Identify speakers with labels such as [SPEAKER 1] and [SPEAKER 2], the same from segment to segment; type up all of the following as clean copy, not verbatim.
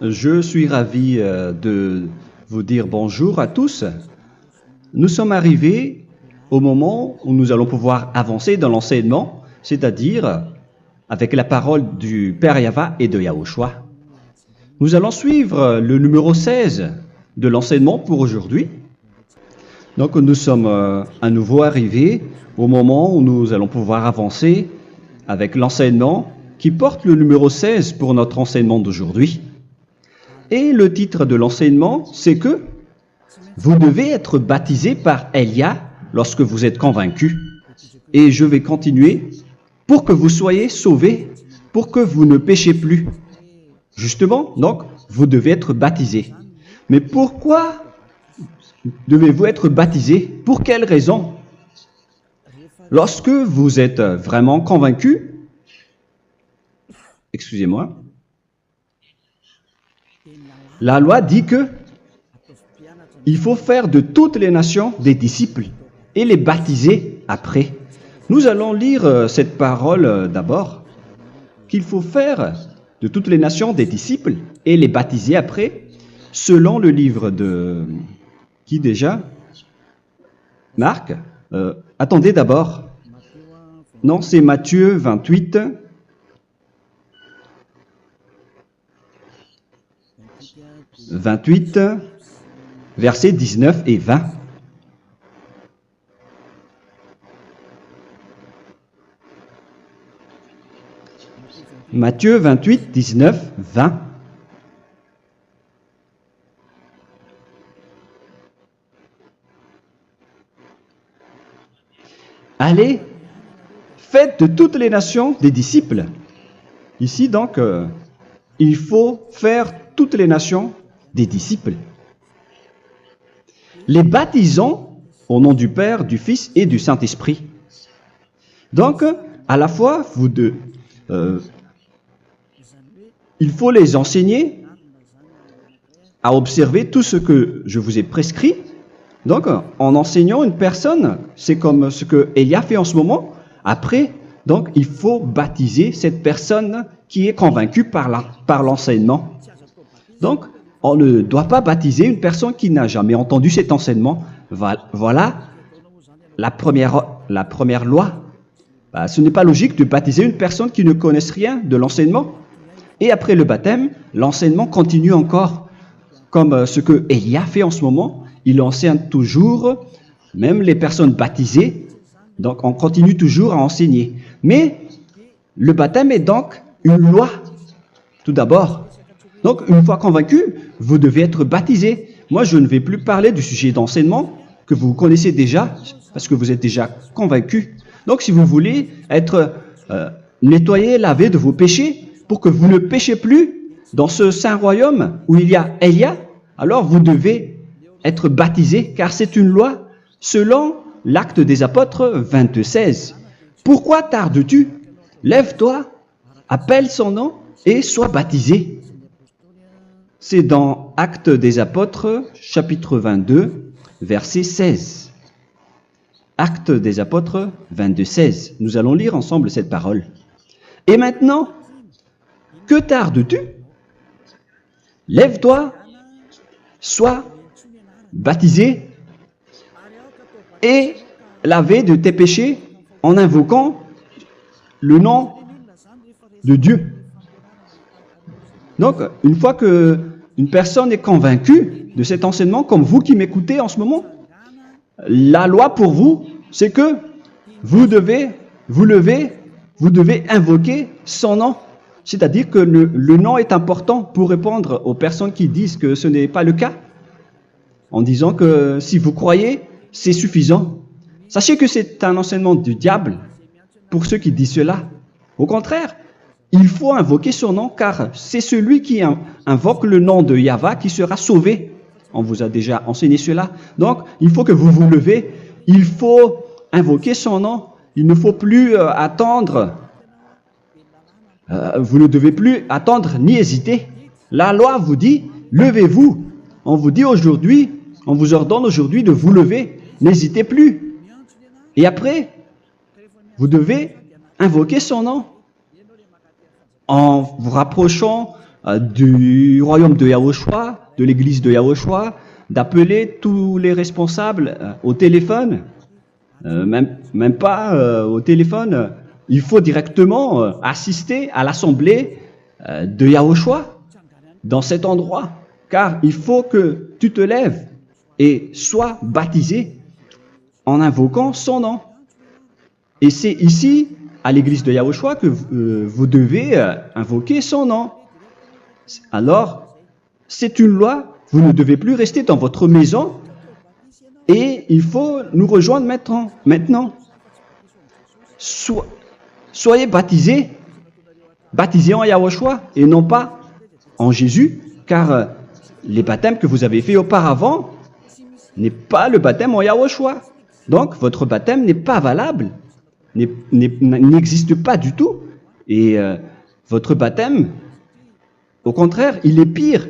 [SPEAKER 1] Je suis ravi de vous dire bonjour à tous. Nous sommes arrivés au moment où nous allons pouvoir avancer dans l'enseignement, c'est-à-dire avec la parole du Père Yava et de Yahushua. Nous allons suivre le numéro 16 de l'enseignement pour aujourd'hui. Donc nous sommes à nouveau arrivés au moment où nous allons pouvoir avancer avec l'enseignement qui porte le numéro 16 pour notre enseignement d'aujourd'hui. Et le titre de l'enseignement, c'est que vous devez être baptisé par Elia lorsque vous êtes convaincu. Et je vais continuer pour que vous soyez sauvés, pour que vous ne péchez plus. Justement, donc, vous devez être baptisé. Mais pourquoi devez-vous être baptisé? Pour quelle raison? Lorsque vous êtes vraiment convaincu, excusez-moi, la loi dit que il faut faire de toutes les nations des disciples et les baptiser après. Nous allons lire cette parole d'abord, qu'il faut faire de toutes les nations des disciples et les baptiser après, selon le livre de... Qui déjà? Marc. Attendez d'abord. Non, c'est Matthieu 28. Versets 19 et 20. Matthieu 28, 19, 20. Allez, faites de toutes les nations des disciples. Ici, donc, il faut faire toutes les nations des disciples. Les baptisons au nom du Père, du Fils et du Saint-Esprit. Donc, à la fois, il faut les enseigner à observer tout ce que je vous ai prescrit. Donc, en enseignant une personne, c'est comme ce que Elia fait en ce moment. Après, donc, il faut baptiser cette personne qui est convaincue par l'enseignement. Donc, on ne doit pas baptiser une personne qui n'a jamais entendu cet enseignement. Voilà la première loi. Ce n'est pas logique de baptiser une personne qui ne connaisse rien de l'enseignement. Et après le baptême, l'enseignement continue encore, comme ce que Elia fait en ce moment. Il enseigne toujours, même les personnes baptisées. Donc, on continue toujours à enseigner. Mais le baptême est donc une loi, tout d'abord. Donc, une fois convaincu, vous devez être baptisé. Moi, je ne vais plus parler du sujet d'enseignement que vous connaissez déjà, parce que vous êtes déjà convaincu. Donc, si vous voulez être nettoyé, lavé de vos péchés, pour que vous ne péchez plus dans ce saint royaume où il y a Elia, alors vous devez être baptisé, car c'est une loi selon l'Acte des Apôtres 22:16. Pourquoi tardes-tu? Lève-toi, appelle son nom et sois baptisé. C'est dans Actes des Apôtres, chapitre 22, verset 16. Actes des Apôtres 22:16. Nous allons lire ensemble cette parole. Et maintenant, que tardes-tu? Lève-toi, sois baptisé et lavé de tes péchés en invoquant le nom de Dieu. Donc, une fois qu'une personne est convaincue de cet enseignement, comme vous qui m'écoutez en ce moment, la loi pour vous, c'est que vous devez invoquer son nom. C'est-à-dire que le nom est important pour répondre aux personnes qui disent que ce n'est pas le cas, en disant que si vous croyez, c'est suffisant. Sachez que c'est un enseignement du diable pour ceux qui disent cela. Au contraire, il faut invoquer son nom, car c'est celui qui invoque le nom de Yahva qui sera sauvé. On vous a déjà enseigné cela. Donc, il faut que vous vous levez, il faut invoquer son nom. Il ne faut plus attendre. Vous ne devez plus attendre ni hésiter. La loi vous dit, levez-vous. On vous dit aujourd'hui, on vous ordonne aujourd'hui de vous lever. N'hésitez plus. Et après, vous devez invoquer son nom en vous rapprochant du royaume de Yahushua, de l'église de Yahushua, d'appeler tous les responsables au téléphone, même pas au téléphone. Il faut directement assister à l'assemblée de Yahushua dans cet endroit, car il faut que tu te lèves et sois baptisé en invoquant son nom. Et c'est ici, à l'église de Yahushua, que vous devez invoquer son nom. Alors, c'est une loi, vous ne devez plus rester dans votre maison et il faut nous rejoindre maintenant. Soyez baptisés en Yahushua et non pas en Jésus, car les baptêmes que vous avez faits auparavant n'est pas le baptême en Yahushua. Donc, votre baptême n'est pas valable, n'existe pas du tout. Et votre baptême, au contraire, il est pire.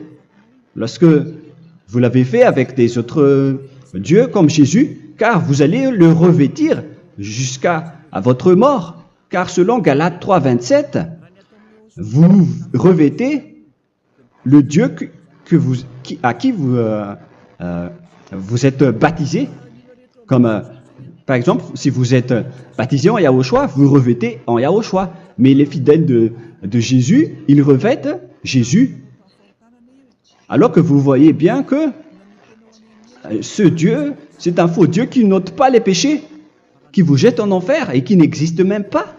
[SPEAKER 1] Lorsque vous l'avez fait avec des autres dieux comme Jésus, car vous allez le revêtir jusqu'à votre mort. Car selon Galates 3, 27, vous revêtez le Dieu à qui vous êtes baptisé. Comme par exemple, si vous êtes baptisé en Yahushua, vous revêtez en Yahushua. Mais les fidèles de Jésus, ils revêtent Jésus. Alors que vous voyez bien que ce Dieu, c'est un faux Dieu qui n'ôte pas les péchés, qui vous jette en enfer et qui n'existe même pas.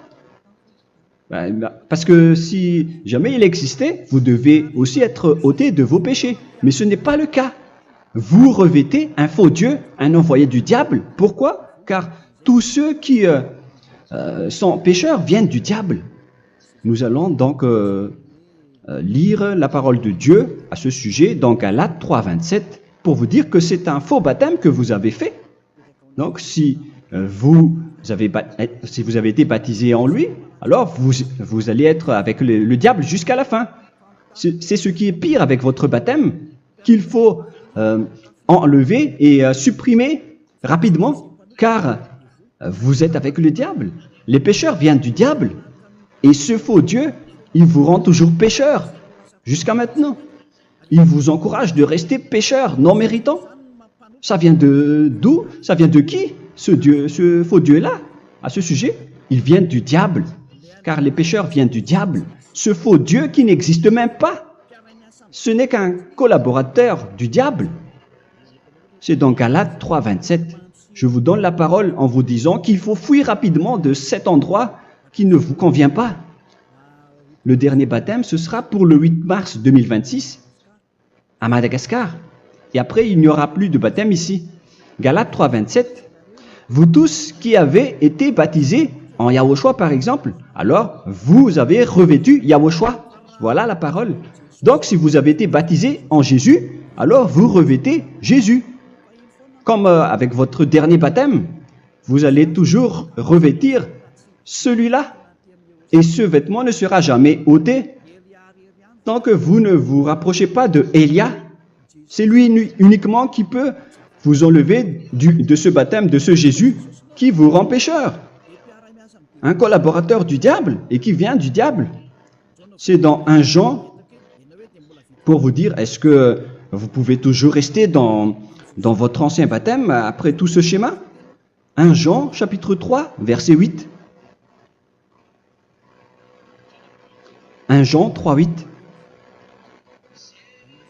[SPEAKER 1] Parce que si jamais il existait, vous devez aussi être ôté de vos péchés. Mais ce n'est pas le cas. Vous revêtez un faux Dieu, un envoyé du diable. Pourquoi? Car tous ceux qui sont pécheurs viennent du diable. Nous allons donc lire la parole de Dieu à ce sujet dans Galates 3, 27 pour vous dire que c'est un faux baptême que vous avez fait. Donc si vous avez été baptisé en lui, alors vous allez être avec le diable jusqu'à la fin. C'est ce qui est pire avec votre baptême qu'il faut enlever et supprimer rapidement, car vous êtes avec le diable. Les pécheurs viennent du diable et ce faux Dieu, il vous rend toujours pécheur jusqu'à maintenant. Il vous encourage de rester pécheur non méritant. Ça vient d'où? Ça vient de qui? Ce faux Dieu-là, à ce sujet, il vient du diable, car les pécheurs viennent du diable. Ce faux Dieu qui n'existe même pas, ce n'est qu'un collaborateur du diable. C'est dans Galates 3, 27. Je vous donne la parole en vous disant qu'il faut fuir rapidement de cet endroit qui ne vous convient pas. Le dernier baptême, ce sera pour le 8 mars 2026 à Madagascar. Et après, il n'y aura plus de baptême ici. Galates 3, 27. Vous tous qui avez été baptisés en Yahushua, par exemple, alors vous avez revêtu Yahushua. Voilà la parole. Donc, si vous avez été baptisés en Jésus, alors vous revêtez Jésus. Comme avec votre dernier baptême, vous allez toujours revêtir celui-là. Et ce vêtement ne sera jamais ôté tant que vous ne vous rapprochez pas de Élia. C'est lui uniquement qui peut vous enlever de ce baptême, de ce Jésus qui vous rend pécheur. Un collaborateur du diable et qui vient du diable. C'est dans 1 Jean, pour vous dire, est-ce que vous pouvez toujours rester dans votre ancien baptême après tout ce schéma? 1 Jean, chapitre 3, verset 8. 1 Jean 3, 8.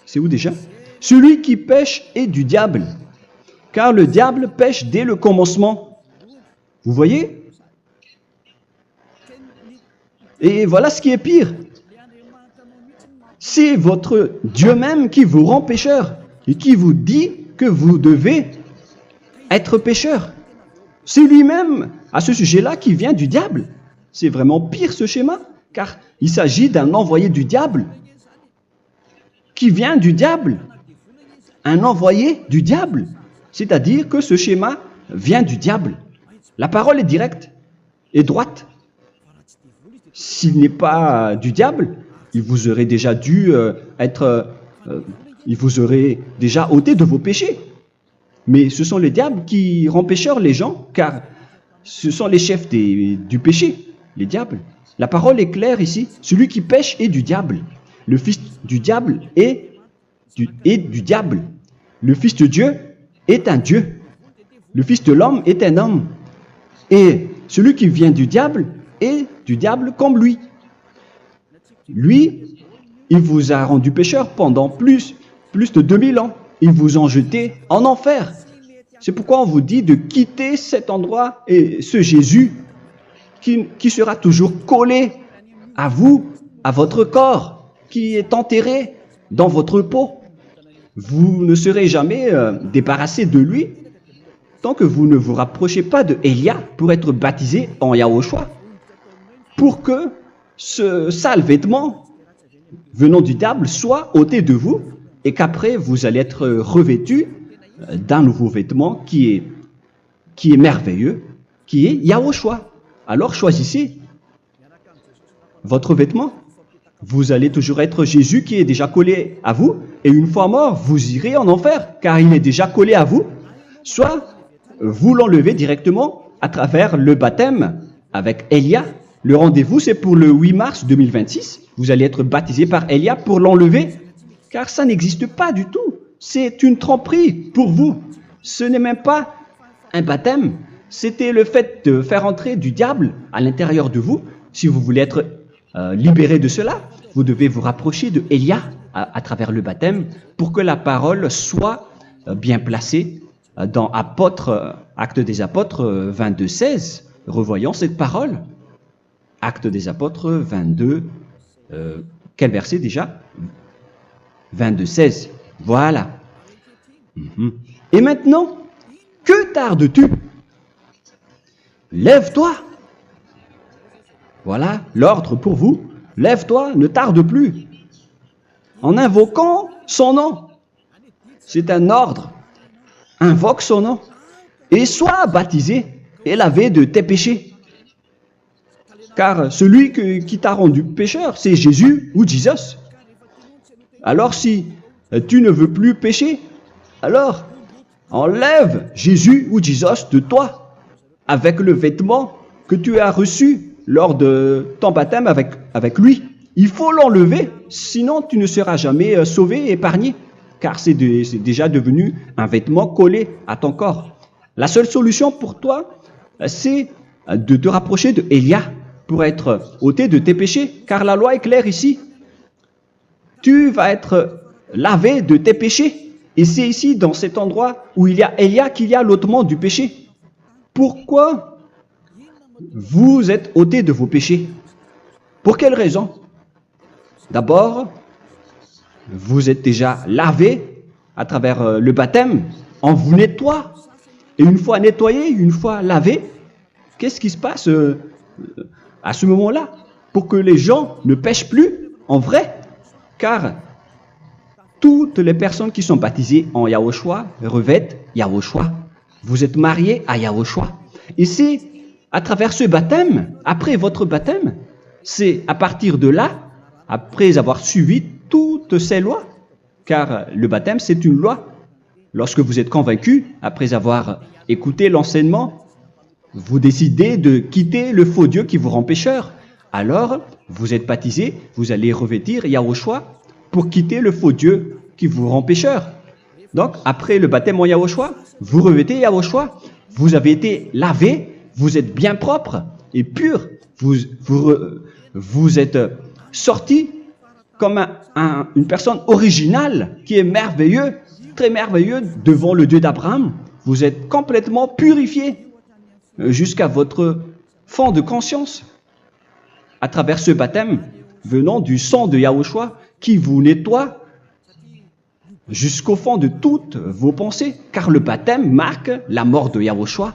[SPEAKER 1] C'est où déjà? Celui qui pêche est du diable, car le diable pêche dès le commencement. Vous voyez? Et voilà ce qui est pire. C'est votre Dieu même qui vous rend pécheur et qui vous dit que vous devez être pécheur. C'est lui-même, à ce sujet-là, qui vient du diable. C'est vraiment pire ce schéma, car il s'agit d'un envoyé du diable qui vient du diable. Un envoyé du diable. C'est-à-dire que ce schéma vient du diable. La parole est directe et droite. S'il n'est pas du diable, il vous aurait déjà dû il vous aurait déjà ôté de vos péchés. Mais ce sont les diables qui rendent pécheurs les gens, car ce sont les chefs du péché, les diables. La parole est claire ici. Celui qui pêche est du diable. Le fils du diable est du diable. Le fils de Dieu est un Dieu. Le fils de l'homme est un homme. Et celui qui vient du diable est du diable comme lui. Lui, il vous a rendu pécheur pendant plus de 2000 ans. Il vous a jeté en enfer. C'est pourquoi on vous dit de quitter cet endroit et ce Jésus qui sera toujours collé à vous, à votre corps, qui est enterré dans votre peau. Vous ne serez jamais débarrassé de lui tant que vous ne vous rapprochez pas de Élia pour être baptisé en Yahushua, pour que ce sale vêtement venant du diable soit ôté de vous et qu'après vous allez être revêtu d'un nouveau vêtement qui est merveilleux, qui est Yahushua. Alors choisissez votre vêtement. Vous allez toujours être Jésus qui est déjà collé à vous, et une fois mort, vous irez en enfer, car il est déjà collé à vous. Soit vous l'enlevez directement à travers le baptême avec Élia. Le rendez-vous, c'est pour le 8 mars 2026. Vous allez être baptisé par Élia pour l'enlever, car ça n'existe pas du tout. C'est une tromperie pour vous. Ce n'est même pas un baptême. C'était le fait de faire entrer du diable à l'intérieur de vous. Si vous voulez être libéré de cela, vous devez vous rapprocher de Élia à travers le baptême pour que la parole soit bien placée dans Actes des Apôtres 22:16. Revoyons cette parole. Actes des Apôtres 22, quel verset déjà? 22:16. Voilà. Et maintenant, que tardes-tu? Lève-toi. Voilà l'ordre pour vous. Lève-toi, ne tarde plus. En invoquant son nom. C'est un ordre. Invoque son nom. Et sois baptisé et lavé de tes péchés. Car celui qui t'a rendu pécheur, c'est Jésus ou Jesus. Alors si tu ne veux plus pécher, alors enlève Jésus ou Jesus de toi avec le vêtement que tu as reçu lors de ton baptême avec lui. Il faut l'enlever, sinon tu ne seras jamais sauvé, épargné, car c'est déjà devenu un vêtement collé à ton corps. La seule solution pour toi, c'est de te rapprocher de Élia pour être ôté de tes péchés, car la loi est claire ici. Tu vas être lavé de tes péchés, et c'est ici, dans cet endroit où il y a Élia, qu'il y a l'ôtement du péché. Pourquoi vous êtes ôté de vos péchés? Pour quelle raison? D'abord, vous êtes déjà lavé à travers le baptême. On vous nettoie. Et une fois nettoyé, une fois lavé, qu'est-ce qui se passe à ce moment-là? Pour que les gens ne pêchent plus en vrai. Car toutes les personnes qui sont baptisées en Yahushua revêtent Yahushua. Vous êtes mariés à Yahushua. Et c'est à travers ce baptême, après votre baptême, c'est à partir de là, après avoir suivi toutes ces lois, car le baptême c'est une loi. Lorsque vous êtes convaincu, après avoir écouté l'enseignement, vous décidez de quitter le faux Dieu qui vous rend pécheur. Alors, vous êtes baptisé, vous allez revêtir Yahushua pour quitter le faux Dieu qui vous rend pécheur. Donc, après le baptême en Yahushua, vous revêtez Yahushua, vous avez été lavé, vous êtes bien propre et pur, vous êtes sorti comme une personne originale qui est merveilleux, très merveilleux devant le Dieu d'Abraham. Vous êtes complètement purifié jusqu'à votre fond de conscience à travers ce baptême venant du sang de Yahushua qui vous nettoie jusqu'au fond de toutes vos pensées, car le baptême marque la mort de Yahushua.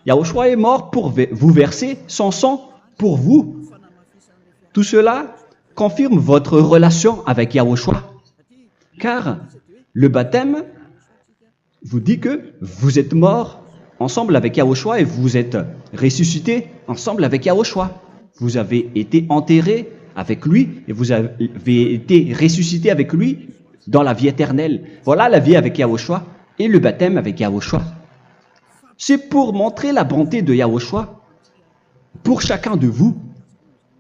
[SPEAKER 1] Yahushua est mort pour vous verser son sang pour vous. Tout cela confirme votre relation avec Yahushua, car le baptême vous dit que vous êtes mort ensemble avec Yahushua et vous êtes ressuscité ensemble avec Yahushua. Vous avez été enterré avec lui et vous avez été ressuscité avec lui dans la vie éternelle. Voilà la vie avec Yahushua et le baptême avec Yahushua. C'est pour montrer la bonté de Yahushua pour chacun de vous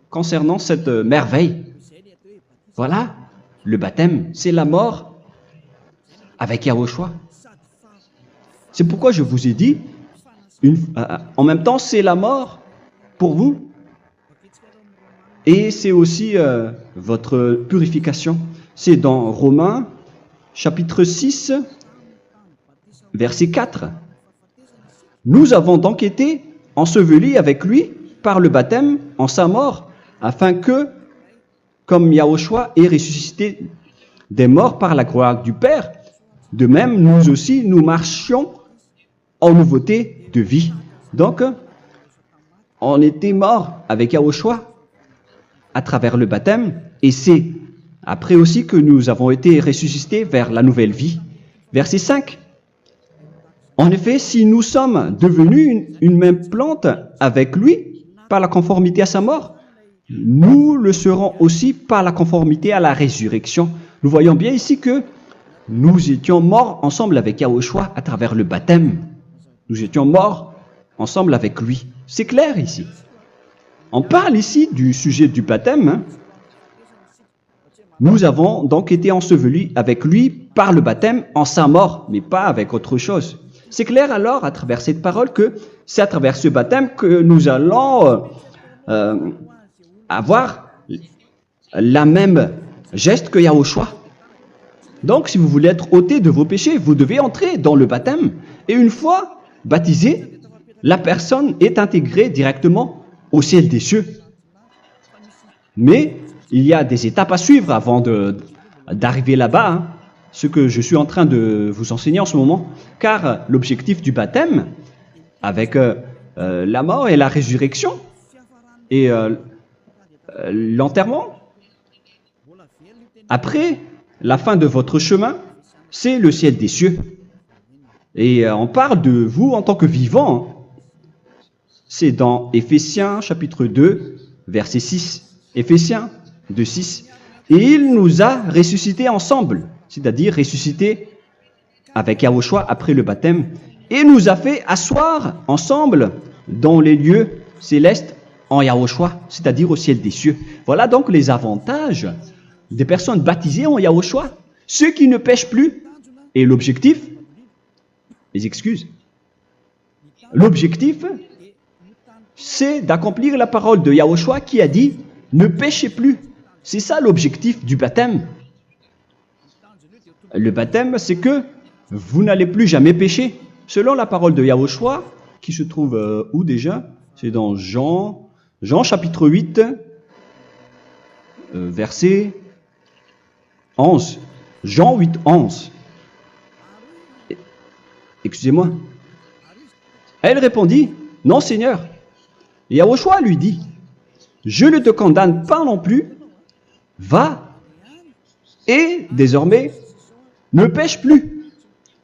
[SPEAKER 1] concernant cette merveille. Voilà le baptême, c'est la mort avec Yahushua. C'est pourquoi je vous ai dit, en même temps, c'est la mort pour vous et c'est aussi votre purification. C'est dans Romains, chapitre 6, verset 4. Nous avons donc été ensevelis avec lui par le baptême en sa mort, afin que, comme Yahushua est ressuscité des morts par la gloire du Père, de même, nous aussi, nous marchions en nouveauté de vie. Donc, on était morts avec Yahushua à travers le baptême, et c'est après aussi que nous avons été ressuscités vers la nouvelle vie. Verset 5. En effet, si nous sommes devenus une même plante avec lui par la conformité à sa mort, nous le serons aussi par la conformité à la résurrection. Nous voyons bien ici que nous étions morts ensemble avec Yahushua à travers le baptême. Nous étions morts ensemble avec lui. C'est clair ici. On parle ici du sujet du baptême. Nous avons donc été ensevelis avec lui par le baptême en sa mort, mais pas avec autre chose. C'est clair alors à travers cette parole que c'est à travers ce baptême que nous allons avoir la même geste que Yahushua. Donc si vous voulez être ôté de vos péchés, vous devez entrer dans le baptême. Et une fois baptisé, la personne est intégrée directement au ciel des cieux. Mais il y a des étapes à suivre avant d'arriver là-bas, hein, ce que je suis en train de vous enseigner en ce moment, car l'objectif du baptême, avec la mort et la résurrection, et l'enterrement, après la fin de votre chemin, c'est le ciel des cieux. Et on parle de vous en tant que vivant. C'est dans Éphésiens chapitre 2, verset 6. Éphésiens 2, 6. Et il nous a ressuscités ensemble, c'est-à-dire ressuscités avec Yahushua après le baptême, et nous a fait asseoir ensemble dans les lieux célestes en Yahushua, c'est-à-dire au ciel des cieux. Voilà donc les avantages des personnes baptisées en Yahushua, ceux qui ne pêchent plus. Et l'objectif, les excuses, l'objectif, c'est d'accomplir la parole de Yahushua qui a dit « Ne péchez plus ». C'est ça l'objectif du baptême. Le baptême, c'est que vous n'allez plus jamais pécher. Selon la parole de Yahushua, qui se trouve où déjà? C'est dans Jean chapitre 8, verset 11. Jean 8, 11. Excusez-moi. Elle répondit, « Non, Seigneur. » Et Yahushua lui dit, « Je ne te condamne pas non plus. Va et désormais ne pêche plus. »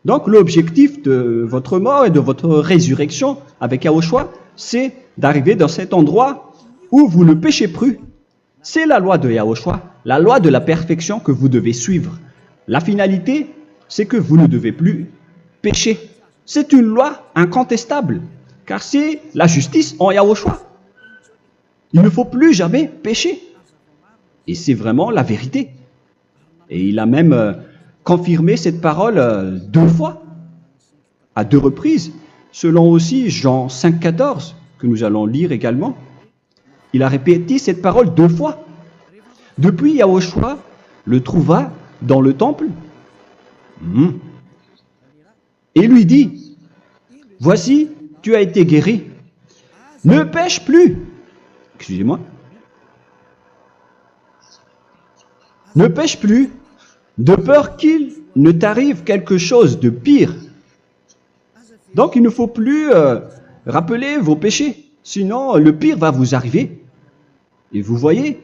[SPEAKER 1] Donc l'objectif de votre mort et de votre résurrection avec Yahushua, c'est d'arriver dans cet endroit où vous ne péchez plus. C'est la loi de Yahushua, la loi de la perfection que vous devez suivre. La finalité, c'est que vous ne devez plus pécher. C'est une loi incontestable, car c'est la justice en Yahushua. Il ne faut plus jamais pécher. Et c'est vraiment la vérité. Et il a même confirmé cette parole 2 fois, à 2 reprises, selon aussi Jean 5, 14, que nous allons lire également. Il a répété cette parole 2 fois. Depuis, Yahushua le trouva dans le temple et lui dit, « Voici, tu as été guéri. Ne pêche plus. » Excusez-moi. Ne pêche plus, de peur qu'il ne t'arrive quelque chose de pire. Donc il ne faut plus rappeler vos péchés, sinon le pire va vous arriver. Et vous voyez,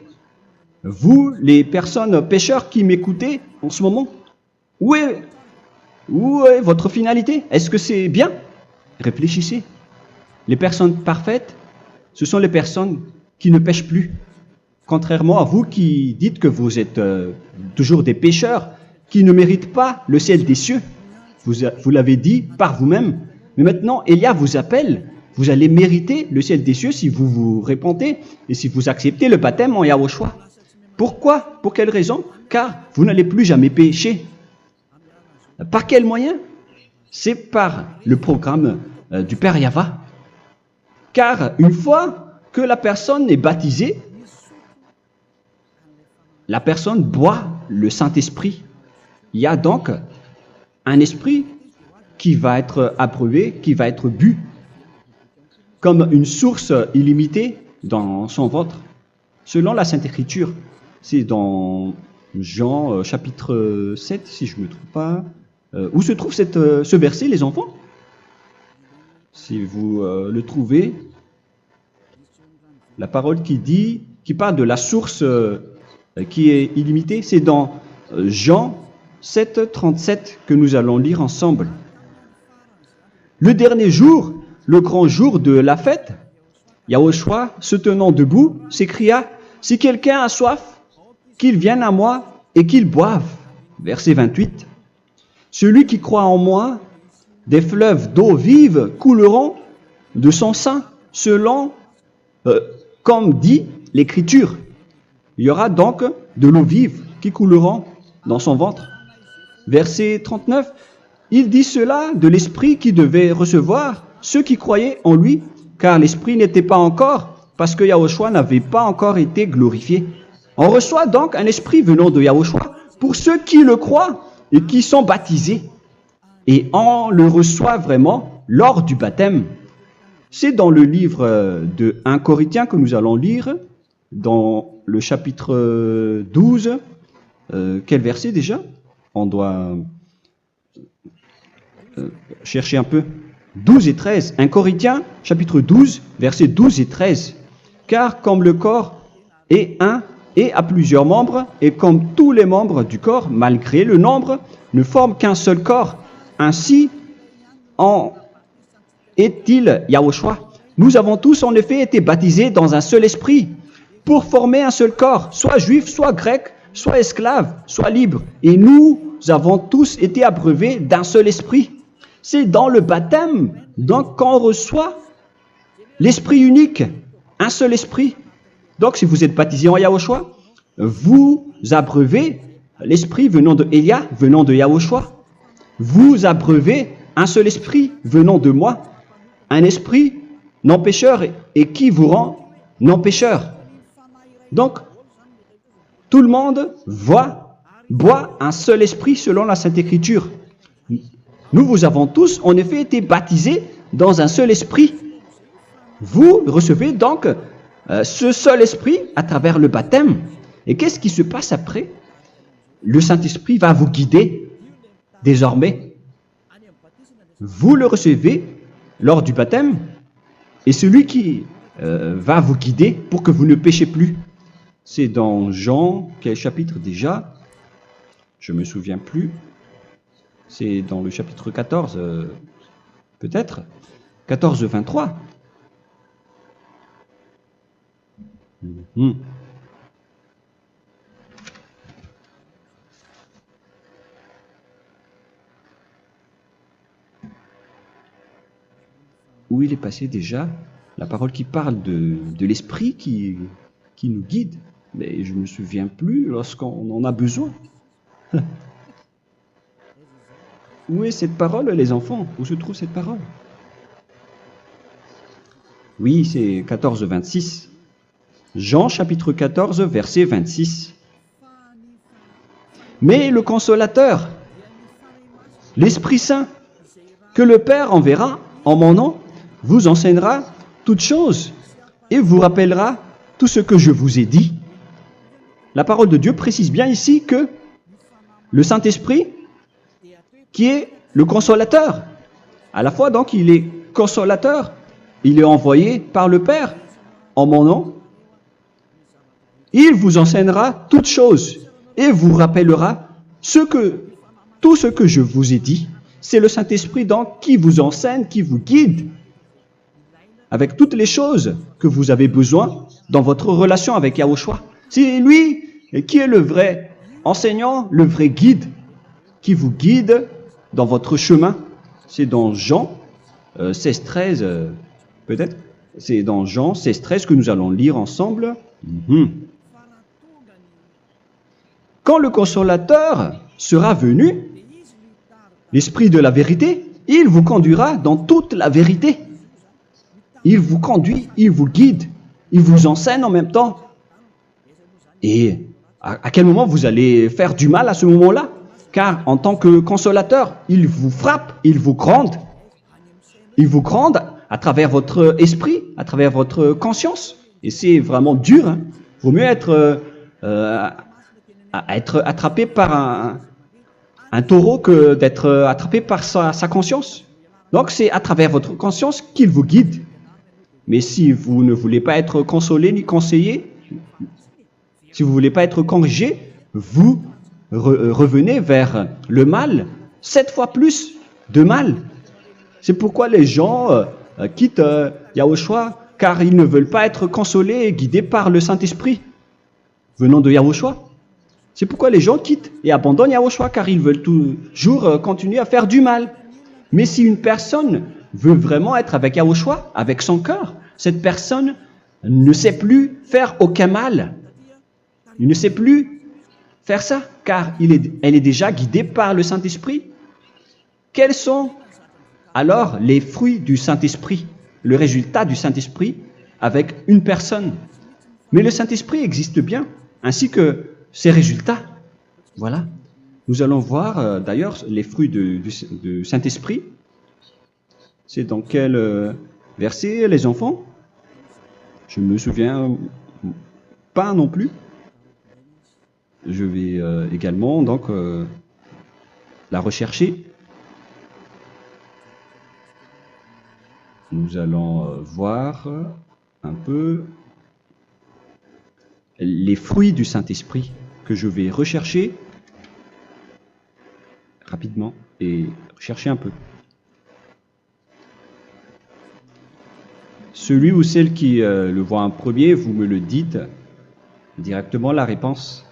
[SPEAKER 1] vous, les personnes pécheurs qui m'écoutez en ce moment, où est votre finalité? Est-ce que c'est bien? Réfléchissez. Les personnes parfaites, ce sont les personnes qui ne pêchent plus. Contrairement à vous qui dites que vous êtes toujours des pécheurs qui ne méritent pas le ciel des cieux. Vous l'avez dit par vous-même. Mais maintenant, Élia vous appelle. Vous allez mériter le ciel des cieux si vous vous repentez et si vous acceptez le baptême en Yahushua. Pourquoi? Pour quelle raison? Car car vous n'allez plus jamais pécher. Par quel moyen? C'est par le programme du Père Yahva. Car une fois que la personne est baptisée, la personne boit le Saint-Esprit. Il y a donc un esprit qui va être abreuvé, qui va être bu, comme une source illimitée dans son ventre, selon la Sainte Écriture. C'est dans Jean chapitre 7, si je ne me trompe pas. Où se trouve ce verset, les enfants? Si vous le trouvez, la parole qui parle de la source qui est illimitée, c'est dans Jean 7, 37 que nous allons lire ensemble. Le dernier jour, le grand jour de la fête, Yahushua, se tenant debout, s'écria, « Si quelqu'un a soif, qu'il vienne à moi et qu'il boive. » Verset 28. « Celui qui croit en moi, des fleuves d'eau vive couleront de son sein, selon, comme dit l'Écriture. » Il y aura donc de l'eau vive qui couleront dans son ventre. Verset 39. Il dit cela de l'Esprit qui devait recevoir ceux qui croyaient en lui, car l'Esprit n'était pas encore, parce que Yahushua n'avait pas encore été glorifié. On reçoit donc un Esprit venant de Yahushua pour ceux qui le croient et qui sont baptisés. Et on le reçoit vraiment lors du baptême. C'est dans le livre de 1 Corinthiens que nous allons lire, dans le chapitre 12. Quel verset déjà? On doit chercher un peu. 12 et 13. 1 Corinthiens, chapitre 12, versets 12 et 13. Car comme le corps est un et a plusieurs membres, et comme tous les membres du corps, malgré le nombre, ne forment qu'un seul corps, ainsi en est-il Yahushua. Nous avons tous en effet été baptisés dans un seul esprit, pour former un seul corps, soit juif, soit grec, soit esclave, soit libre. Et nous avons tous été abreuvés d'un seul esprit. C'est dans le baptême, donc quand on reçoit l'esprit unique, un seul esprit. Donc si vous êtes baptisé en Yahushua, vous abreuvez l'esprit venant de Elia, venant de Yahushua. Vous abreuvez un seul esprit venant de moi, un esprit non pécheur et qui vous rend non pécheur. Donc, tout le monde boit un seul esprit selon la Sainte Écriture. Nous avons tous en effet été baptisés dans un seul esprit. Vous recevez donc ce seul esprit à travers le baptême. Et qu'est-ce qui se passe après? Le Saint-Esprit va vous guider désormais. Vous le recevez lors du baptême et celui qui va vous guider pour que vous ne péchez plus. C'est dans Jean, quel chapitre déjà? Je ne me souviens plus. C'est dans le chapitre 14, peut-être 14, 23. Où il est passé déjà? La parole qui parle de l'esprit qui nous guide. Mais je ne me souviens plus lorsqu'on en a besoin. Où est cette parole, les enfants? Où se trouve cette parole? Oui, c'est 14, 26. Jean chapitre 14, verset 26. Mais le consolateur, l'Esprit Saint, que le Père enverra en mon nom, vous enseignera toutes choses et vous rappellera tout ce que je vous ai dit. La parole de Dieu précise bien ici que le Saint-Esprit, qui est le consolateur, à la fois donc il est consolateur, il est envoyé par le Père en mon nom, il vous enseignera toutes choses et vous rappellera tout ce que je vous ai dit. C'est le Saint-Esprit donc qui vous enseigne, qui vous guide avec toutes les choses que vous avez besoin dans votre relation avec Yahushua. C'est lui qui est le vrai enseignant, le vrai guide, qui vous guide dans votre chemin. C'est dans Jean 16, 13, peut-être. C'est dans Jean 16, 13 que nous allons lire ensemble. quand le consolateur sera venu, l'Esprit de la vérité, il vous conduira dans toute la vérité. Il vous conduit, il vous guide, il vous enseigne en même temps. Et à quel moment vous allez faire du mal à ce moment-là? Car en tant que consolateur, il vous frappe, il vous gronde. Il vous gronde à travers votre esprit, à travers votre conscience. Et c'est vraiment dur. Hein. Il vaut mieux être attrapé par un taureau que d'être attrapé par sa conscience. Donc c'est à travers votre conscience qu'il vous guide. Mais si vous ne voulez pas être consolé ni conseillé, si vous ne voulez pas être corrigé, vous revenez vers le mal, 7 fois plus de mal. C'est pourquoi les gens quittent Yahushua, car ils ne veulent pas être consolés et guidés par le Saint-Esprit venant de Yahushua. C'est pourquoi les gens quittent et abandonnent Yahushua, car ils veulent toujours continuer à faire du mal. Mais si une personne veut vraiment être avec Yahushua, avec son cœur, cette personne ne sait plus faire aucun mal. Il ne sait plus faire ça, car elle est déjà guidée par le Saint-Esprit. Quels sont alors les fruits du Saint-Esprit, le résultat du Saint-Esprit avec une personne? Mais le Saint-Esprit existe bien, ainsi que ses résultats. Voilà. Nous allons voir d'ailleurs les fruits du Saint-Esprit. C'est dans quel verset, les enfants? Je ne me souviens pas non plus. Je vais également donc la rechercher. Nous allons voir un peu les fruits du Saint-Esprit que je vais rechercher rapidement et rechercher un peu. Celui ou celle qui le voit en premier, vous me le dites directement la réponse.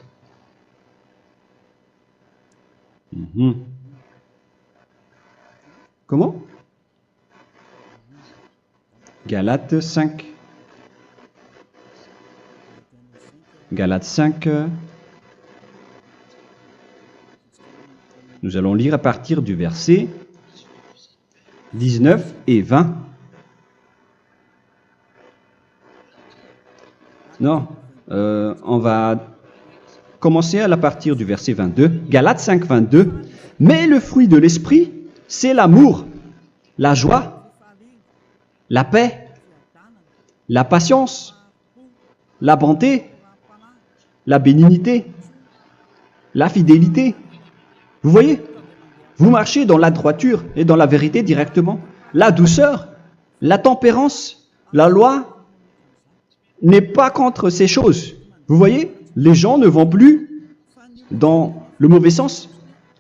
[SPEAKER 1] Comment? Galates 5. Galates 5. Nous allons lire à partir du verset 19 et 20. Non, on va commencer à partir du verset 22. Galates 5, 22. Mais le fruit de l'esprit, c'est l'amour, la joie, la paix, la patience, la bonté, la bénignité, la fidélité. Vous voyez? Vous marchez dans la droiture et dans la vérité directement. La douceur, la tempérance, la loi n'est pas contre ces choses. Vous voyez? Les gens ne vont plus dans le mauvais sens.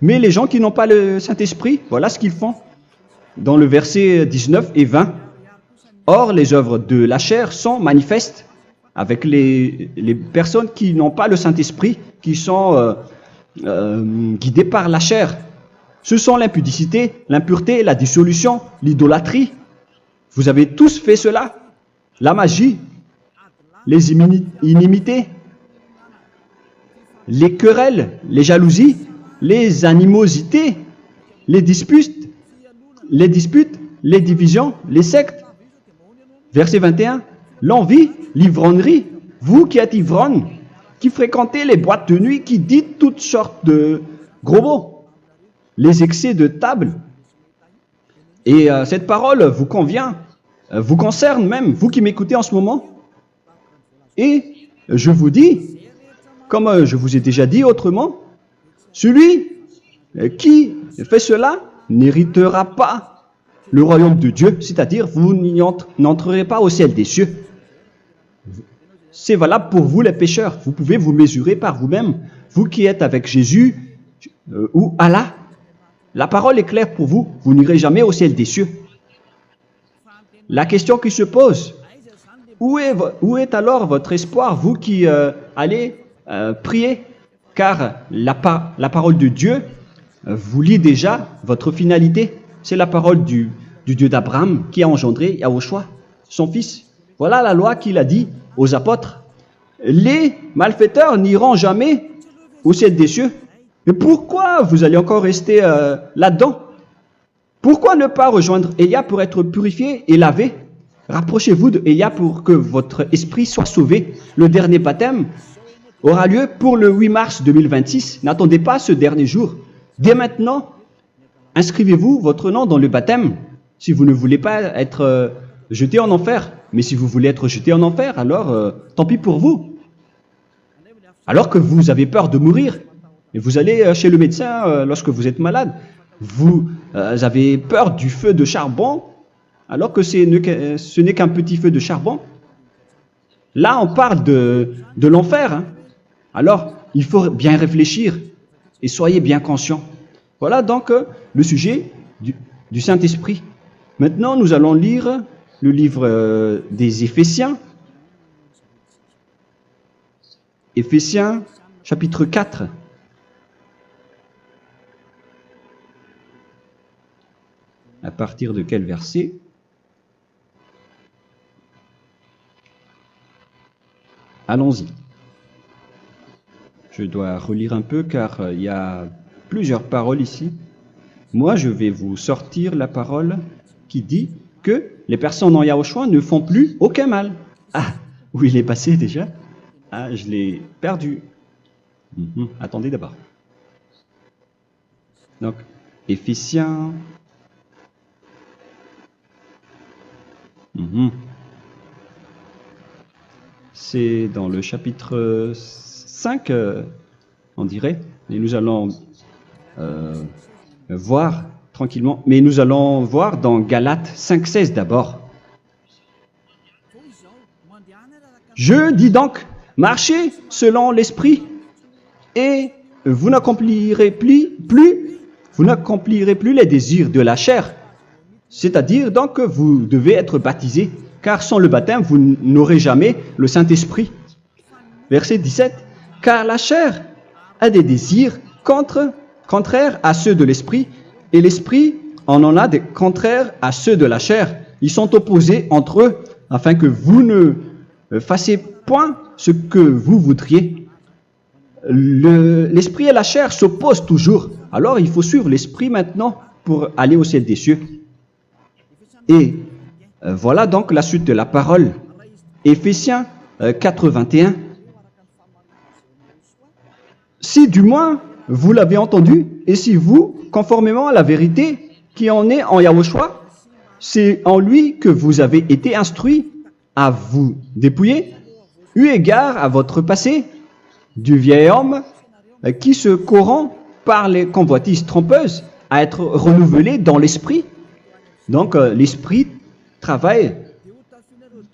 [SPEAKER 1] Mais les gens qui n'ont pas le Saint-Esprit, voilà ce qu'ils font. Dans le verset 19 et 20. Or, les œuvres de la chair sont manifestes avec les personnes qui n'ont pas le Saint-Esprit, qui sont guidées par la chair. Ce sont l'impudicité, l'impureté, la dissolution, l'idolâtrie. Vous avez tous fait cela. La magie, les inimités, les querelles, les jalousies, les animosités, les disputes, les divisions, les sectes. Verset 21, l'envie, l'ivrognerie, vous qui êtes ivrognes, qui fréquentez les boîtes de nuit, qui dites toutes sortes de gros mots, les excès de table. Et cette parole vous convient, vous concerne même, vous qui m'écoutez en ce moment. Et je vous dis, comme je vous ai déjà dit autrement, celui qui fait cela n'héritera pas le royaume de Dieu, c'est-à-dire vous n'entrerez pas au ciel des cieux. C'est valable pour vous les pécheurs. Vous pouvez vous mesurer par vous-même. Vous qui êtes avec Jésus ou Allah, la parole est claire pour vous. Vous n'irez jamais au ciel des cieux. La question qui se pose, où est alors votre espoir, vous qui allez prier? Car la parole de Dieu vous lit déjà votre finalité. C'est la parole du Dieu d'Abraham qui a engendré Yahushua, son fils. Voilà la loi qu'il a dit aux apôtres. Les malfaiteurs n'iront jamais au ciel des cieux. Mais pourquoi vous allez encore rester là-dedans? Pourquoi ne pas rejoindre Élia pour être purifié et lavé? Rapprochez-vous d'Élia pour que votre esprit soit sauvé. Le dernier baptême aura lieu pour le 8 mars 2026. N'attendez pas ce dernier jour. Dès maintenant, inscrivez-vous votre nom dans le baptême si vous ne voulez pas être jeté en enfer. Mais si vous voulez être jeté en enfer, alors tant pis pour vous. Alors que vous avez peur de mourir, et vous allez chez le médecin lorsque vous êtes malade, vous avez peur du feu de charbon, alors que ce n'est qu'un petit feu de charbon. Là, on parle de l'enfer. Hein. Alors, il faut bien réfléchir et soyez bien conscients. Voilà donc le sujet du Saint-Esprit. Maintenant, nous allons lire le livre des Éphésiens. Éphésiens, chapitre 4. À partir de quel verset? Allons-y. Je dois relire un peu car il y a plusieurs paroles ici. Moi, je vais vous sortir la parole qui dit que les personnes en Yahushua ne font plus aucun mal. Ah, où il est passé déjà? Ah, je l'ai perdu. Attendez d'abord. Donc, Éphésiens. C'est dans le chapitre 5, on dirait. Et nous allons voir tranquillement. Mais nous allons voir dans Galates 5,16 d'abord. Je dis donc, marchez selon l'esprit, et vous n'accomplirez plus les désirs de la chair. C'est-à-dire donc que vous devez être baptisé, car sans le baptême, vous n'aurez jamais le Saint-Esprit. Verset 17. Car la chair a des désirs contraires à ceux de l'esprit, et l'esprit en a des contraires à ceux de la chair. Ils sont opposés entre eux, afin que vous ne fassiez point ce que vous voudriez. L'esprit et la chair s'opposent toujours. Alors il faut suivre l'esprit maintenant pour aller au ciel des cieux. Et voilà donc la suite de la parole. Éphésiens 4:21. Si du moins vous l'avez entendu, et si vous, conformément à la vérité qui en est en Yahushua, c'est en lui que vous avez été instruits à vous dépouiller, eu égard à votre passé, du vieil homme qui se corrompt par les convoitises trompeuses, à être renouvelé dans l'esprit. Donc l'esprit travaille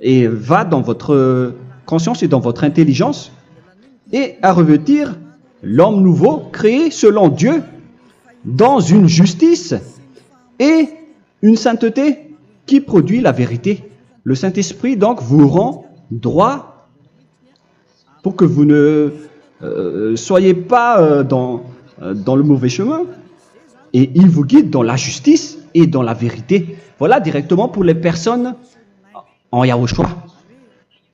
[SPEAKER 1] et va dans votre conscience et dans votre intelligence, et à revêtir l'homme nouveau créé selon Dieu dans une justice et une sainteté qui produit la vérité. Le Saint-Esprit donc vous rend droit pour que vous ne soyez pas dans le mauvais chemin, et il vous guide dans la justice et dans la vérité. Voilà directement pour les personnes en Yahushua.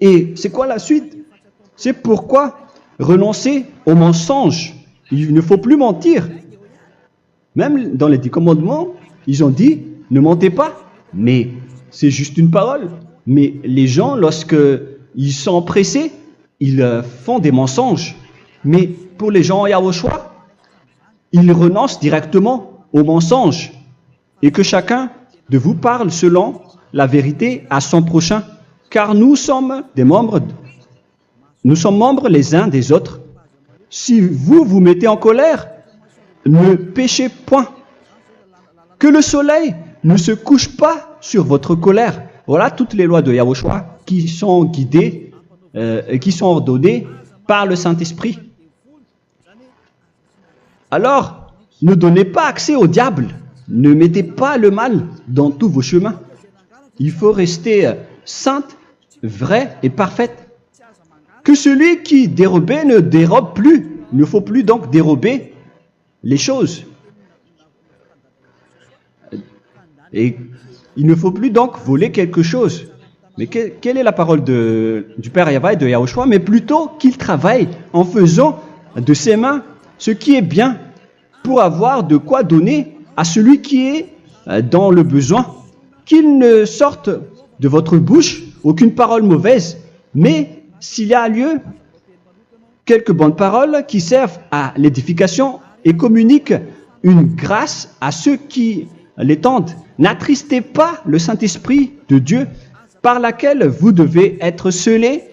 [SPEAKER 1] Et c'est quoi la suite? C'est pourquoi renoncer au mensonge. Il ne faut plus mentir. Même dans les 10 commandements, ils ont dit ne mentez pas. Mais c'est juste une parole. Mais les gens, lorsque ils sont pressés, ils font des mensonges. Mais pour les gens en Yahushua, ils renoncent directement au mensonge. Et que chacun de vous parle selon la vérité à son prochain. Car nous sommes membres les uns des autres. Si vous vous mettez en colère, ne péchez point. Que le soleil ne se couche pas sur votre colère. Voilà toutes les lois de Yahushua qui sont guidées et qui sont ordonnées par le Saint-Esprit. Alors, ne donnez pas accès au diable. Ne mettez pas le mal dans tous vos chemins. Il faut rester sainte, vraie et parfaite. Que celui qui dérobait ne dérobe plus. Il ne faut plus donc dérober les choses. Et il ne faut plus donc voler quelque chose. Mais quelle est la parole du Père Yahweh et de Yahushua? Mais plutôt qu'il travaille en faisant de ses mains ce qui est bien pour avoir de quoi donner à celui qui est dans le besoin. Qu'il ne sorte de votre bouche aucune parole mauvaise, mais s'il y a lieu, quelques bonnes paroles qui servent à l'édification et communiquent une grâce à ceux qui l'étendent. N'attristez pas le Saint-Esprit de Dieu par laquelle vous devez être scellés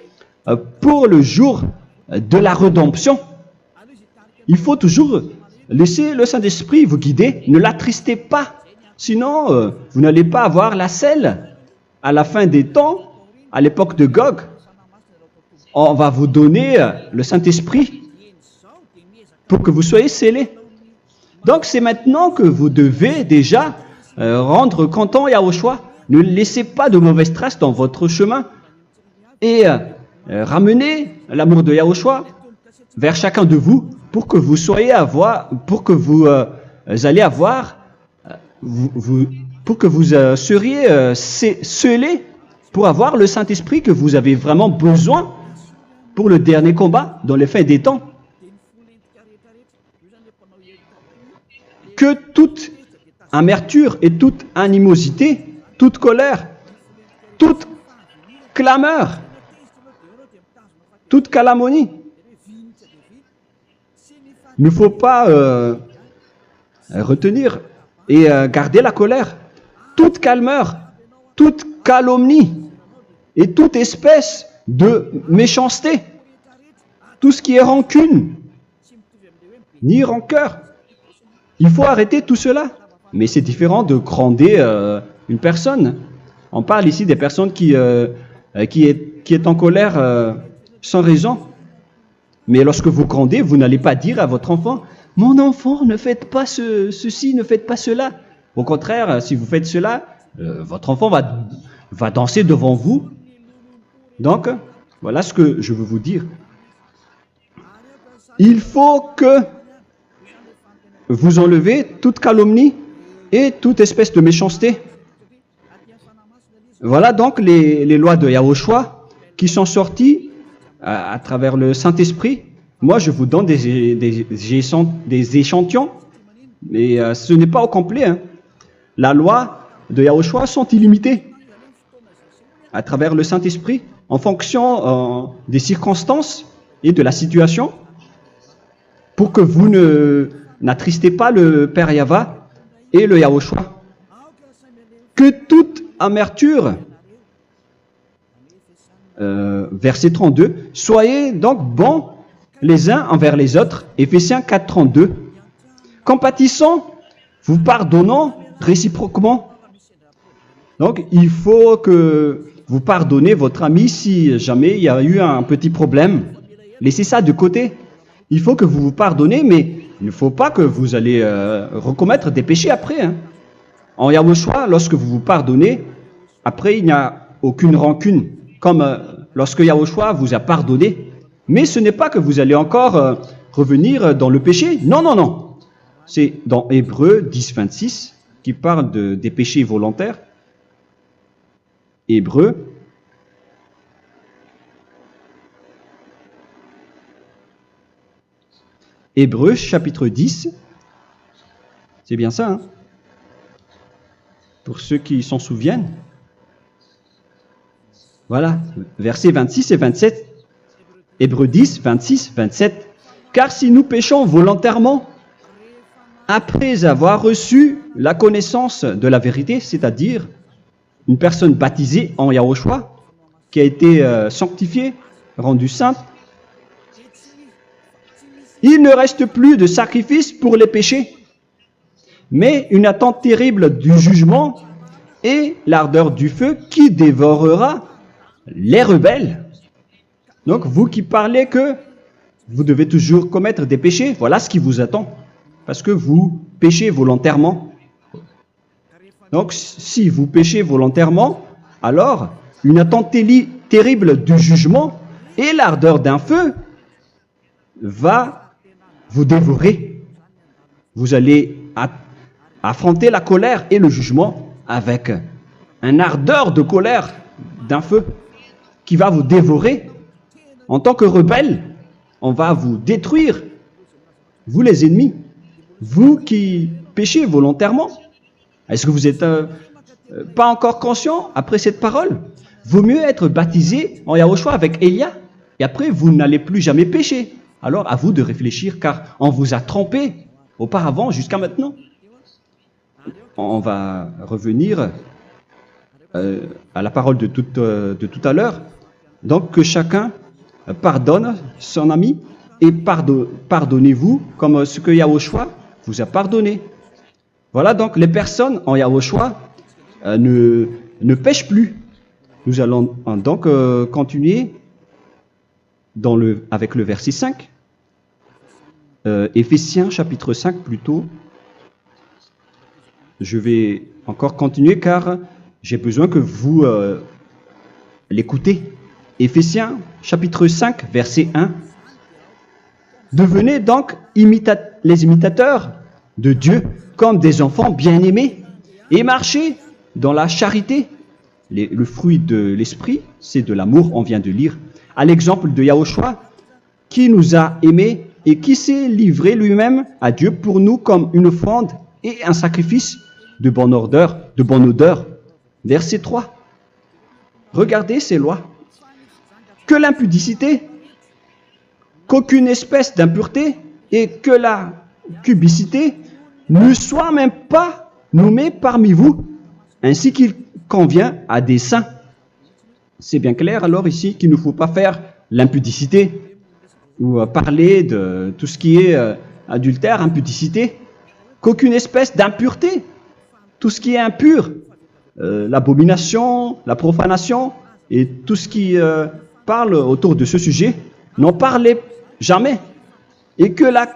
[SPEAKER 1] pour le jour de la rédemption. Il faut toujours laisser le Saint-Esprit vous guider, ne l'attristez pas, sinon vous n'allez pas avoir la selle. À la fin des temps, à l'époque de Gog, on va vous donner le Saint-Esprit pour que vous soyez scellés. Donc c'est maintenant que vous devez déjà rendre content Yahushua. Ne laissez pas de mauvaises traces dans votre chemin et ramenez l'amour de Yahushua vers chacun de vous pour que vous soyez pour que vous seriez scellés pour avoir le Saint-Esprit que vous avez vraiment besoin pour le dernier combat dans les fins des temps. Que toute amertume et toute animosité, toute colère, toute clameur, toute calomnie, il ne faut pas retenir et garder la colère, toute calmeur, toute calomnie et toute espèce de méchanceté, tout ce qui est rancune, ni rancœur. Il faut arrêter tout cela. Mais c'est différent de gronder une personne. On parle ici des personnes qui est en colère sans raison. Mais lorsque vous grondez, vous n'allez pas dire à votre enfant « Mon enfant, ne faites pas ceci, ne faites pas cela ». Au contraire, si vous faites cela, votre enfant va danser devant vous. Donc, voilà ce que je veux vous dire. Il faut que vous enlevez toute calomnie et toute espèce de méchanceté. Voilà donc les lois de Yahushua qui sont sorties à travers le Saint-Esprit. Moi, je vous donne des échantillons, mais ce n'est pas au complet. Hein. La loi de Yahushua sont illimitées à travers le Saint-Esprit en fonction des circonstances et de la situation pour que vous n'attristez pas le Père Yahva et le Yahushua. Que toute amertume, verset 32, soyez donc bons les uns envers les autres, Éphésiens 4, 32, compatissant, vous pardonnant réciproquement. Donc, il faut que vous pardonnez votre ami si jamais il y a eu un petit problème. Laissez ça de côté. Il faut que vous vous pardonnez, mais il ne faut pas que vous allez recommettre des péchés après. Hein. En Yahushua, lorsque vous vous pardonnez, après il n'y a aucune rancune, comme lorsque Yahushua vous a pardonné. Mais ce n'est pas que vous allez encore revenir dans le péché. Non, non, non. C'est dans Hébreux 10, 26 qui parle des péchés volontaires. Hébreux. Hébreux chapitre 10. C'est bien ça, hein? Pour ceux qui s'en souviennent. Voilà, versets 26 et 27. Hébreux 10, 26, 27. Car si nous péchons volontairement, après avoir reçu la connaissance de la vérité, c'est-à-dire une personne baptisée en Yahushua, qui a été sanctifiée, rendue sainte, il ne reste plus de sacrifice pour les péchés, mais une attente terrible du jugement et l'ardeur du feu qui dévorera les rebelles. Donc, vous qui parlez que vous devez toujours commettre des péchés, voilà ce qui vous attend, parce que vous péchez volontairement. Donc, si vous péchez volontairement, alors une attente terrible du jugement et l'ardeur d'un feu va vous dévorer. Vous allez affronter la colère et le jugement avec une ardeur de colère d'un feu qui va vous dévorer. En tant que rebelle, on va vous détruire vous les ennemis, vous qui péchez volontairement. Est-ce que vous n'êtes pas encore conscient après cette parole? Vaut mieux être baptisé en Yahushua avec Elia, et après vous n'allez plus jamais pécher. Alors à vous de réfléchir, car on vous a trompé auparavant jusqu'à maintenant. On va revenir à la parole de tout à l'heure. Donc que chacun pardonne son ami et pardonnez-vous comme ce que Yahushua vous a pardonné. Voilà donc les personnes en Yahushua ne pêchent plus. Nous allons donc continuer avec le verset 5. Éphésiens chapitre 5 plutôt. Je vais encore continuer car j'ai besoin que vous l'écoutez. Éphésiens chapitre 5 verset 1. Devenez donc les imitateurs de Dieu comme des enfants bien-aimés et marchez dans la charité. Le fruit de l'esprit, c'est de l'amour, on vient de lire, à l'exemple de Yahushua qui nous a aimés et qui s'est livré lui-même à Dieu pour nous comme une offrande et un sacrifice de bonne odeur. Verset 3. Regardez ces lois. Que l'impudicité, qu'aucune espèce d'impureté et que la cubicité ne soit même pas nommée parmi vous, ainsi qu'il convient à des saints. C'est bien clair alors ici qu'il ne faut pas faire l'impudicité ou parler de tout ce qui est adultère, impudicité, qu'aucune espèce d'impureté, tout ce qui est impur, l'abomination, la profanation et tout ce qui parle autour de ce sujet, n'en parlez jamais. Et que la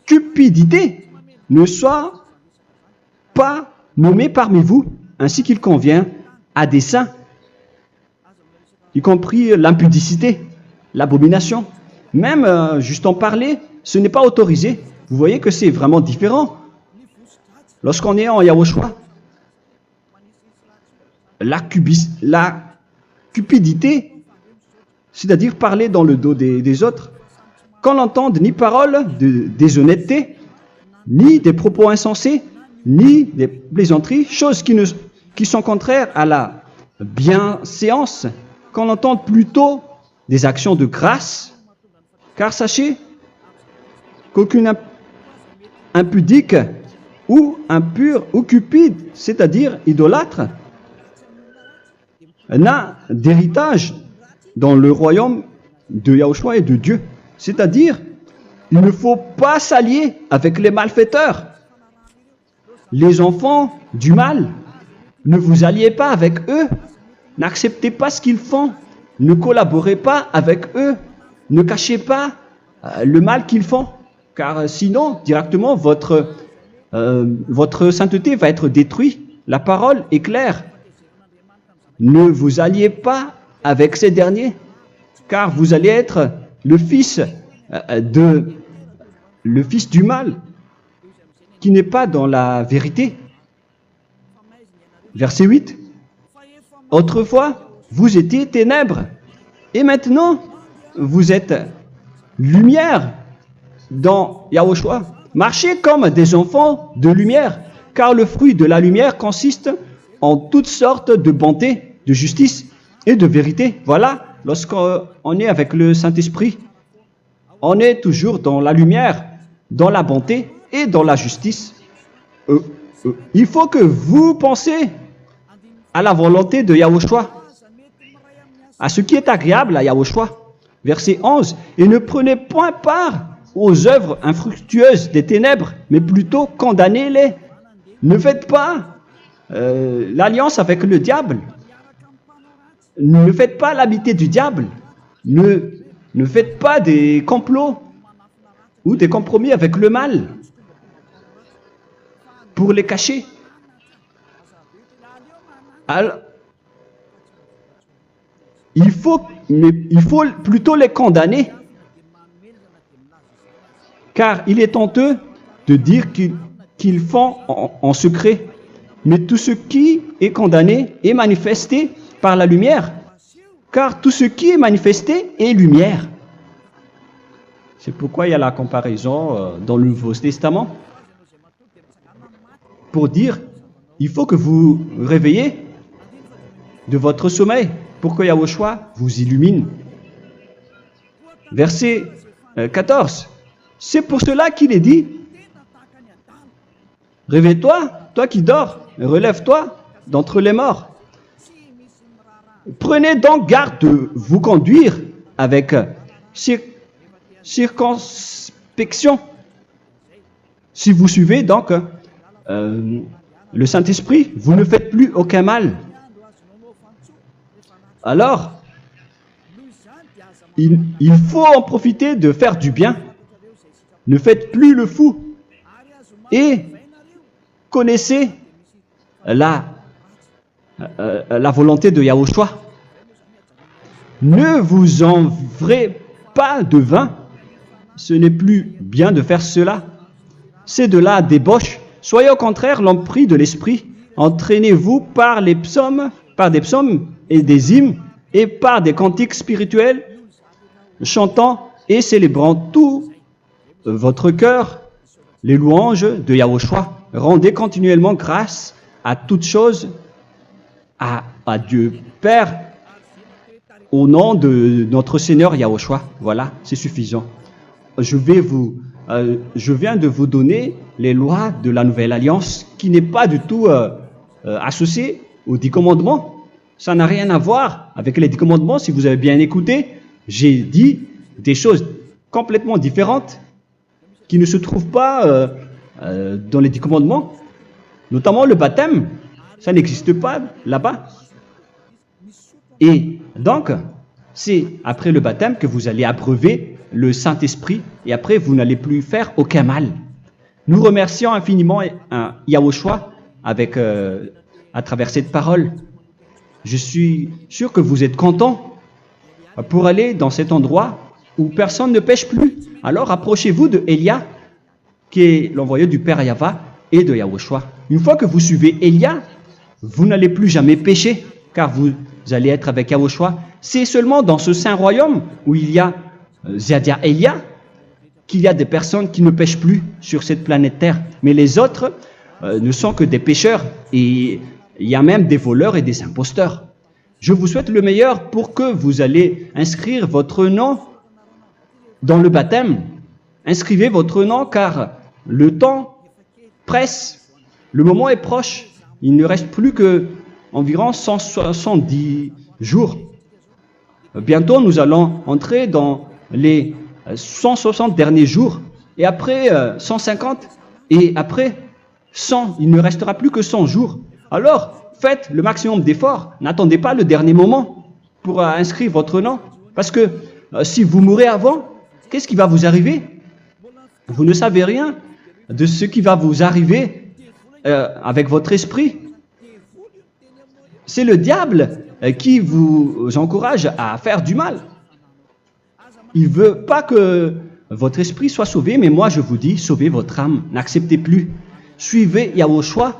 [SPEAKER 1] cupidité ne soit pas nommée parmi vous, ainsi qu'il convient à des saints, y compris l'impudicité, l'abomination. Même juste en parler, ce n'est pas autorisé. Vous voyez que c'est vraiment différent. Lorsqu'on est en Yahushua, la cupidité, c'est-à-dire parler dans le dos des autres, qu'on n'entende ni parole de déshonnêteté, ni des propos insensés, ni des plaisanteries, choses qui sont contraires à la bienséance, qu'on entende plutôt des actions de grâce, car sachez qu'aucune impudique ou impure ou cupide, c'est-à-dire idolâtre, n'a d'héritage dans le royaume de Yahushua et de Dieu. C'est-à-dire, il ne faut pas s'allier avec les malfaiteurs. Les enfants du mal, ne vous alliez pas avec eux. N'acceptez pas ce qu'ils font. Ne collaborez pas avec eux. Ne cachez pas le mal qu'ils font. Car sinon, directement, votre sainteté va être détruite. La parole est claire. Ne vous alliez pas avec ces derniers, car vous allez être le fils du mal, qui n'est pas dans la vérité. Verset 8. Autrefois, vous étiez ténèbres, et maintenant, vous êtes lumière dans Yahushua. Marchez comme des enfants de lumière, car le fruit de la lumière consiste en toutes sortes de bonté, de justice et de vérité. Voilà, lorsqu'on est avec le Saint-Esprit, on est toujours dans la lumière, dans la bonté et dans la justice. Il faut que vous pensiez à la volonté de Yahushua, à ce qui est agréable à Yahushua. Verset 11. Et ne prenez point part aux œuvres infructueuses des ténèbres, mais plutôt condamnez-les. Ne faites pas l'alliance avec le diable. Ne faites pas l'amitié du diable. Ne faites pas des complots ou des compromis avec le mal pour les cacher. Alors, il faut plutôt les condamner, car il est honteux de dire qu'ils font en secret. Mais tout ce qui est condamné est manifesté par la lumière, car tout ce qui est manifesté est lumière. C'est pourquoi il y a la comparaison dans le Nouveau Testament pour dire, il faut que vous réveillez de votre sommeil pour que Yahushua vous illumine. Verset 14. C'est pour cela qu'il est dit, réveille-toi, toi qui dors, relève-toi d'entre les morts. Prenez donc garde de vous conduire avec circonspection. Si vous suivez donc le Saint-Esprit, vous ne faites plus aucun mal. Alors, il faut en profiter de faire du bien. Ne faites plus le fou. Et connaissez la volonté de Yahushua. Ne vous envrez pas de vin. Ce n'est plus bien de faire cela. C'est de la débauche. Soyez au contraire l'empris de l'esprit. Entraînez-vous par des psaumes et des hymnes et par des cantiques spirituels, chantant et célébrant tout votre cœur les louanges de Yahushua. Rendez continuellement grâce à toutes choses à Dieu Père au nom de notre Seigneur Yahushua. Voilà, c'est suffisant. Je viens de vous donner les lois de la Nouvelle Alliance qui n'est pas du tout associée aux 10 commandements. Ça n'a rien à voir avec les 10 commandements. Si vous avez bien écouté, j'ai dit des choses complètement différentes qui ne se trouvent pas dans les 10 commandements. Notamment le baptême, ça n'existe pas là-bas. Et donc, c'est après le baptême que vous allez abreuver le Saint-Esprit et après vous n'allez plus faire aucun mal. Nous remercions infiniment Yahushua à travers cette parole. Je suis sûr que vous êtes contents pour aller dans cet endroit où personne ne pêche plus. Alors approchez-vous de Élia, qui est l'envoyé du Père Yahva et de Yahushua. Une fois que vous suivez Élia, vous n'allez plus jamais pécher, car vous allez être avec Yahushua. C'est seulement dans ce saint royaume où il y a Ziadia Elia qu'il y a des personnes qui ne pêchent plus sur cette planète Terre. Mais les autres ne sont que des pécheurs et il y a même des voleurs et des imposteurs. Je vous souhaite le meilleur pour que vous allez inscrire votre nom dans le baptême. Inscrivez votre nom car le temps presse, le moment est proche. Il ne reste plus que environ 170 jours. Bientôt, nous allons entrer dans les 160 derniers jours, et après 150, et après 100. Il ne restera plus que 100 jours. Alors, faites le maximum d'efforts. N'attendez pas le dernier moment pour inscrire votre nom. Parce que si vous mourrez avant, qu'est-ce qui va vous arriver? Vous ne savez rien de ce qui va vous arriver avec votre esprit. C'est le diable qui vous encourage à faire du mal. Il ne veut pas que votre esprit soit sauvé, mais moi je vous dis, sauvez votre âme, n'acceptez plus. Suivez Yahushua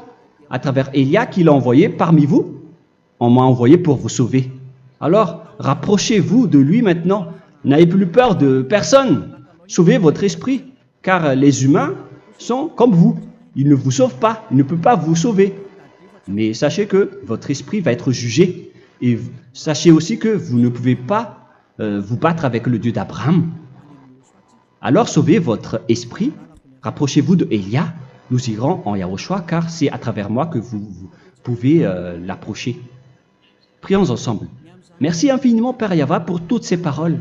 [SPEAKER 1] à travers Élia qu'il a envoyé parmi vous. On m'a envoyé pour vous sauver. Alors, rapprochez-vous de lui maintenant. N'ayez plus peur de personne. Sauvez votre esprit, car les humains sont comme vous. Ils ne vous sauvent pas, ils ne peuvent pas vous sauver. Mais sachez que votre esprit va être jugé. Et sachez aussi que vous ne pouvez pas vous battre avec le Dieu d'Abraham. Alors sauvez votre esprit, rapprochez-vous de Élia, nous irons en Yahushua, car c'est à travers moi que vous pouvez l'approcher. Prions ensemble. Merci infiniment, Père Yahva, pour toutes ces paroles.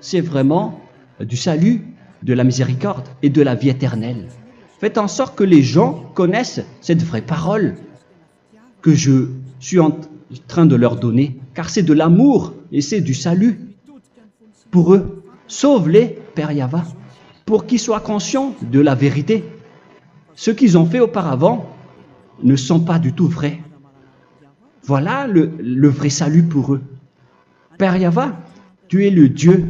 [SPEAKER 1] C'est vraiment du salut, de la miséricorde et de la vie éternelle. Faites en sorte que les gens connaissent cette vraie parole que je suis en train de leur donner, car c'est de l'amour et c'est du salut pour eux. Sauve-les, Père Yahva, pour qu'ils soient conscients de la vérité. Ce qu'ils ont fait auparavant ne sont pas du tout vrais. Voilà le vrai salut pour eux. Père Yahva, tu es le Dieu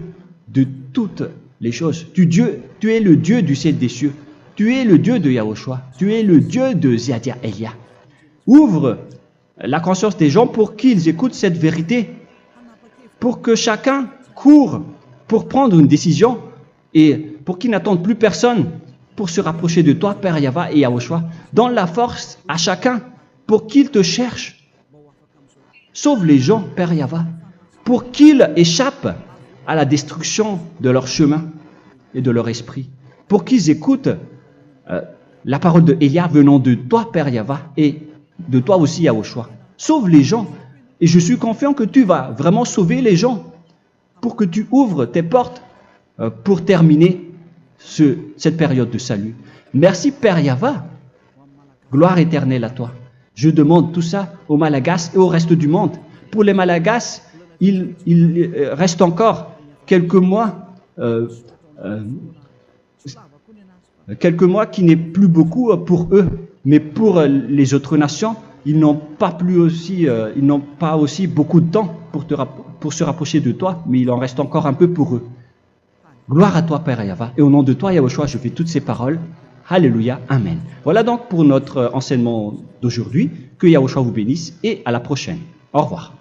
[SPEAKER 1] de toutes les choses. Tu es le Dieu du ciel des cieux. Tu es le Dieu de Yahushua. Tu es le Dieu de Ziadia Elia. Ouvre la conscience des gens pour qu'ils écoutent cette vérité, pour que chacun court pour prendre une décision et pour qu'ils n'attendent plus personne pour se rapprocher de toi, Père Yahweh et Yahushua. Donne la force à chacun pour qu'ils te cherchent. Sauve les gens, Père Yahweh, pour qu'ils échappent à la destruction de leur chemin et de leur esprit, pour qu'ils écoutent la parole de Élia venant de toi, Père Yahweh, et de toi aussi, Yahushua. Sauve les gens, et je suis confiant que tu vas vraiment sauver les gens, pour que tu ouvres tes portes pour terminer cette période de salut. Merci, Père Yahweh. Gloire éternelle à toi. Je demande tout ça aux Malagasy et au reste du monde. Pour les Malagasy, il reste encore quelques mois qui n'est plus beaucoup pour eux, mais pour les autres nations, ils n'ont pas aussi beaucoup de temps pour se rapprocher de toi, mais il en reste encore un peu pour eux. Gloire à toi, Père Yahweh, et au nom de toi, Yahushua, je fais toutes ces paroles. Alléluia, Amen. Voilà donc pour notre enseignement d'aujourd'hui. Que Yahushua vous bénisse et à la prochaine. Au revoir.